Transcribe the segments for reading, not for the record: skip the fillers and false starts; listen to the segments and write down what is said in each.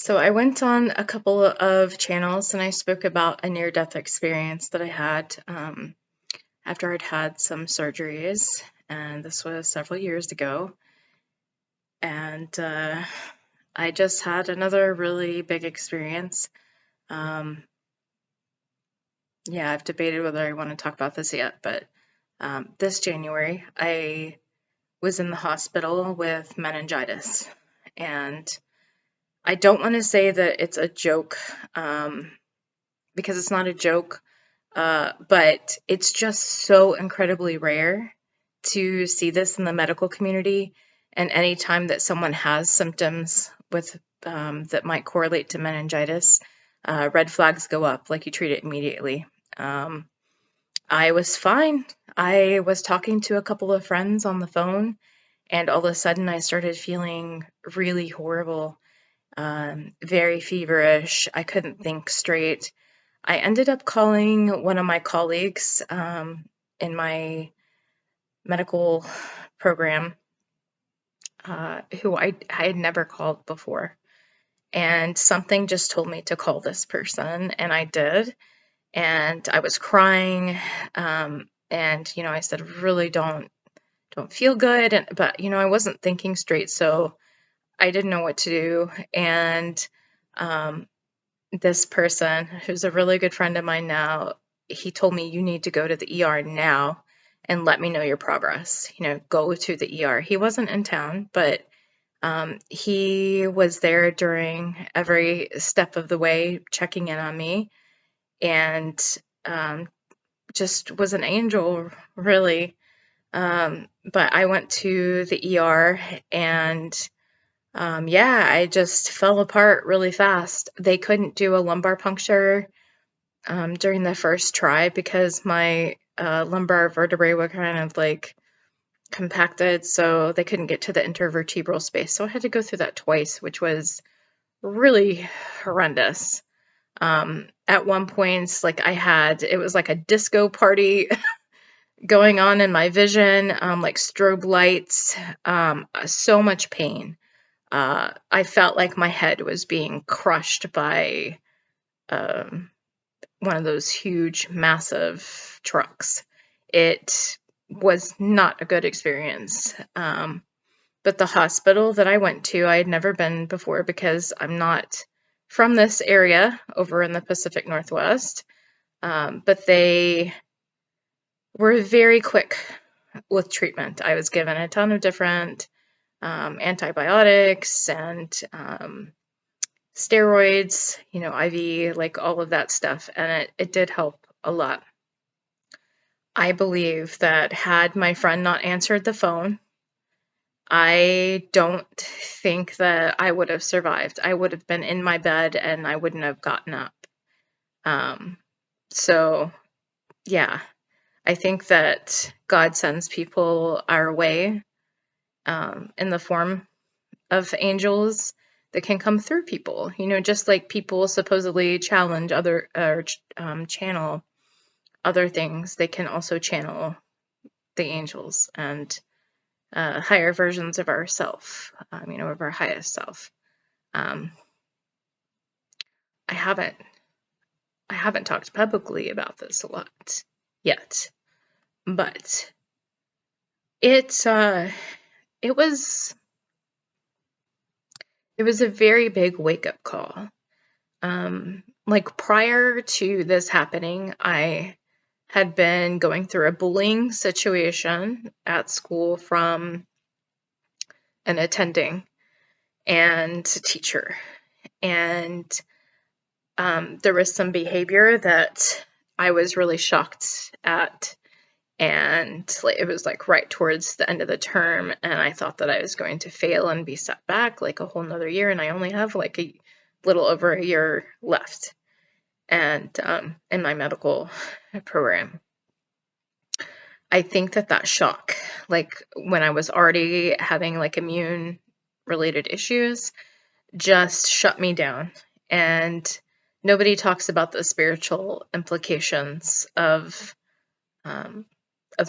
So I went on a couple of channels and I spoke about a near-death experience that I had after I'd had some surgeries, and this was several years ago. And I just had another really big experience. Um, yeah, I've debated whether I want to talk about this yet, but this January I was in the hospital with meningitis, and I don't want to say that it's a joke because it's not a joke. But it's just so incredibly rare to see this in the medical community. And anytime that someone has symptoms with that might correlate to meningitis, red flags go up, like you treat it immediately. Um, I was fine. I was talking to a couple of friends on the phone, and all of a sudden I started feeling really horrible, very feverish. I couldn't think straight. I ended up calling one of my colleagues in my medical program, who I had never called before. And something just told me to call this person, and I did. And I was crying, and I said, really don't feel good, but I wasn't thinking straight, so I didn't know what to do. And um, this person, who's a really good friend of mine now, he told me, you need to go to the ER now and let me know your progress. Go to the ER. He wasn't in town, but he was there during every step of the way, checking in on me, and um, just was an angel, really. But I went to the ER, and yeah, I just fell apart really fast. They couldn't do a lumbar puncture during the first try because my lumbar vertebrae were kind of like compacted, so they couldn't get to the intervertebral space. So I had to go through that twice, which was really horrendous. At one point, like it was like a disco party going on in my vision, like strobe lights, so much pain. I felt like my head was being crushed by um, one of those huge, massive trucks. It was not a good experience. But the hospital that I went to, I had never been before because I'm not from this area over in the Pacific Northwest. But they were very quick with treatment. I was given a ton of different antibiotics and steroids, IV, like all of that stuff, and it did help a lot. I believe that had my friend not answered the phone, I don't think that I would have survived. I would have been in my bed and I wouldn't have gotten up. Um, so, yeah, I think that God sends people our way in the form of angels that can come through people. Just like people supposedly challenge other or channel other things, they can also channel the angels and higher versions of ourself, of our highest self. Um, I haven't I haven't talked publicly about this a lot yet, but it it was it was a very big wake up call. Like prior to this happening, I had been going through a bullying situation at school from an attending and teacher. And there was some behavior that I was really shocked at. And it was like right towards the end of the term, and I thought that I was going to fail and be set back like a whole nother year, and I only have like a little over a year left and in my medical program. I think that shock, like when I was already having like immune related issues, just shut me down. And nobody talks about the spiritual implications of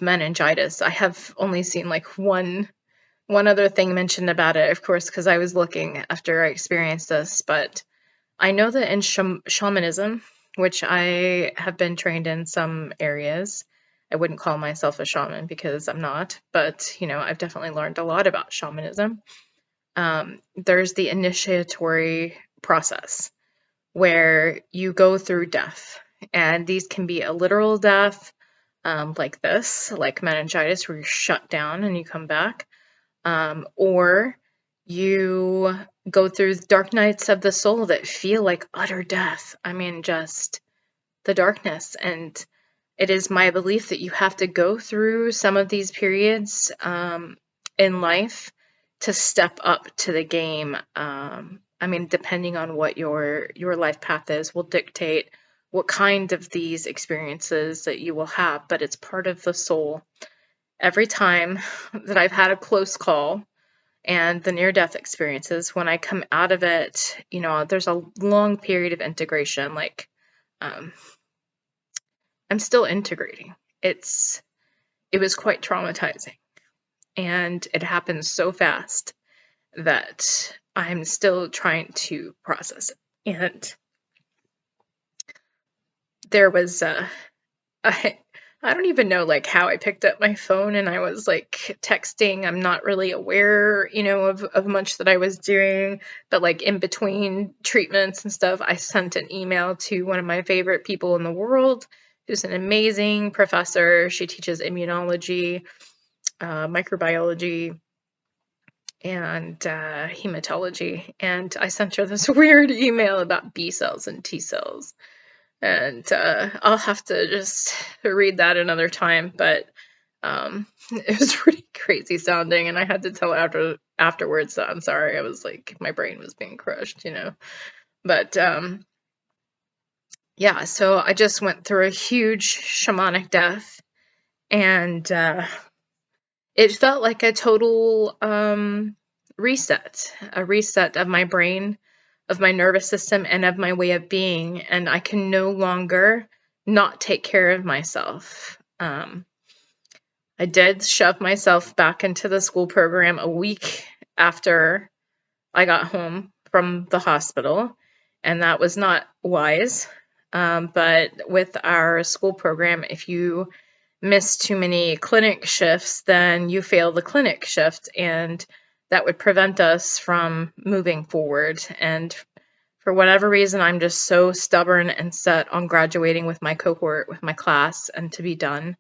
meningitis. I have only seen like one one other thing mentioned about it, of course, because I was looking after I experienced this, but I know that in shamanism, which I have been trained in some areas, I wouldn't call myself a shaman because I'm not, but I've definitely learned a lot about shamanism. There's the initiatory process where you go through death, and these can be a literal death, like this, like meningitis, where you're shut down and you come back, or you go through dark nights of the soul that feel like utter death. I mean, just the darkness. And it is my belief that you have to go through some of these periods in life to step up to the game. I mean, depending on what your life path is, will dictate what kind of these experiences that you will have, but it's part of the soul. Every time that I've had a close call and the near death experiences, when I come out of it, there's a long period of integration. Like, um, I'm still integrating. It was quite traumatizing, and it happened so fast that I'm still trying to process it. And there was I I don't even know like how I picked up my phone, and I was like texting. I'm not really aware, of much that I was doing, but like in between treatments and stuff, I sent an email to one of my favorite people in the world, who's an amazing professor. She teaches immunology, microbiology, and hematology. And I sent her this weird email about B cells and T cells. And I'll have to just read that another time, but it was pretty crazy sounding, and I had to tell afterwards that I'm sorry. I was like, my brain was being crushed. But yeah, so I just went through a huge shamanic death, and it felt like a total reset, a reset of my brain, of my nervous system, and of my way of being. And I can no longer not take care of myself. I did shove myself back into the school program a week after I got home from the hospital, and that was not wise. But with our school program, if you miss too many clinic shifts, then you fail the clinic shift, and that would prevent us from moving forward. And for whatever reason, I'm just so stubborn and set on graduating with my cohort, with my class, and to be done.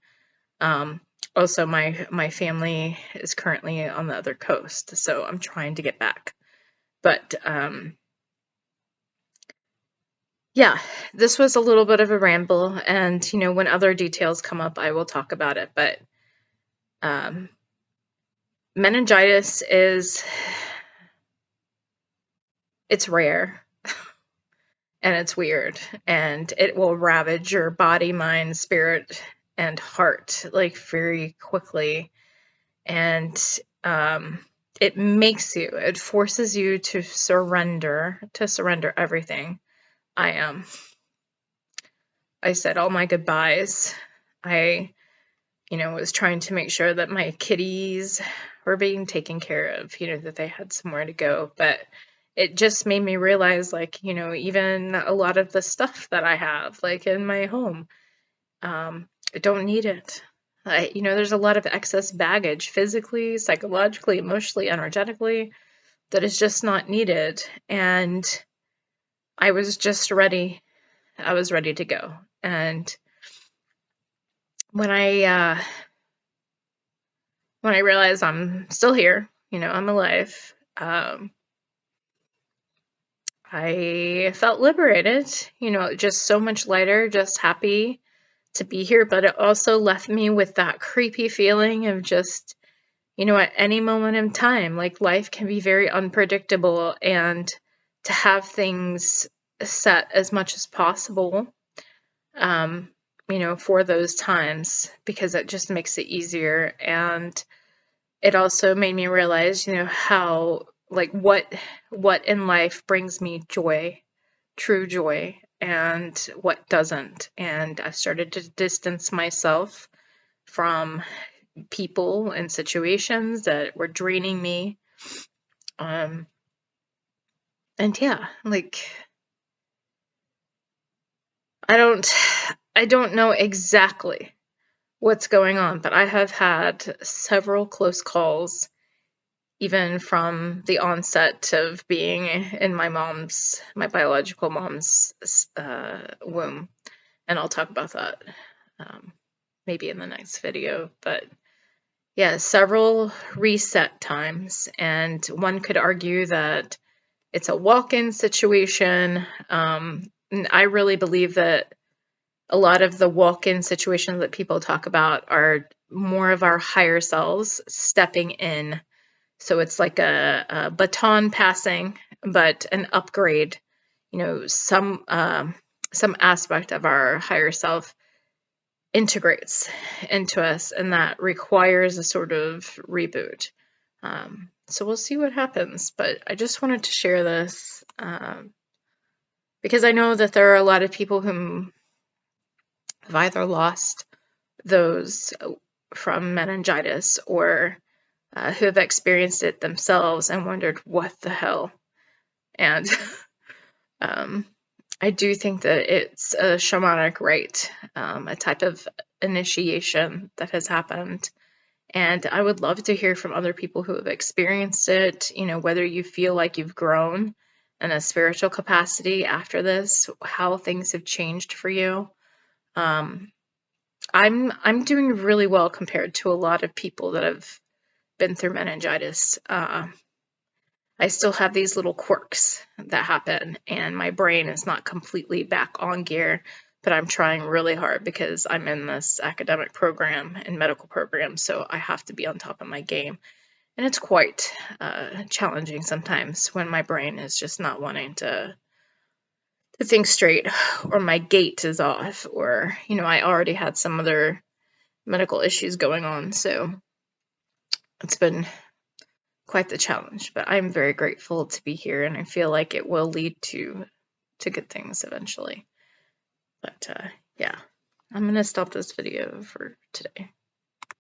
Also, my family is currently on the other coast, so I'm trying to get back. But yeah, this was a little bit of a ramble, and when other details come up, I will talk about it. But meningitis it's rare, and it's weird, and it will ravage your body, mind, spirit, and heart like very quickly. And it forces you to surrender everything. I said all my goodbyes. I was trying to make sure that my kitties were being taken care of, that they had somewhere to go. But it just made me realize, like, even a lot of the stuff that I have, like in my home, I don't need it. There's a lot of excess baggage physically, psychologically, emotionally, energetically that is just not needed. And I was just ready. I was ready to go. And when I realized I'm still here, I'm alive, I felt liberated, just so much lighter, just happy to be here. But it also left me with that creepy feeling of just, at any moment in time, like life can be very unpredictable, and to have things set as much as possible, for those times, because it just makes it easier. And it also made me realize, how, like, what in life brings me joy, true joy, and what doesn't. And I've started to distance myself from people and situations that were draining me. And yeah, like I don't know exactly what's going on, but I have had several close calls even from the onset of being in my biological mom's womb. And I'll talk about that maybe in the next video. But yeah, several reset times. And one could argue that it's a walk-in situation. And I really believe that a lot of the walk-in situations that people talk about are more of our higher selves stepping in. So it's like a baton passing, but an upgrade. You know, some aspect of our higher self integrates into us, and that requires a sort of reboot. So we'll see what happens. But I just wanted to share this because I know that there are a lot of people who have either lost those from meningitis or who have experienced it themselves and wondered what the hell. And I do think that it's a shamanic rite, a type of initiation that has happened. And I would love to hear from other people who have experienced it, you know, whether you feel like you've grown in a spiritual capacity after this, how things have changed for you. I'm doing really well compared to a lot of people that have been through meningitis. I still have these little quirks that happen, and my brain is not completely back on gear, but I'm trying really hard because I'm in this academic program and medical program, so I have to be on top of my game. And it's quite challenging sometimes when my brain is just not wanting to think straight, or my gait is off, or, you know, I already had some other medical issues going on, so it's been quite the challenge, but I'm very grateful to be here, and I feel like it will lead to good things eventually. But yeah, I'm gonna stop this video for today.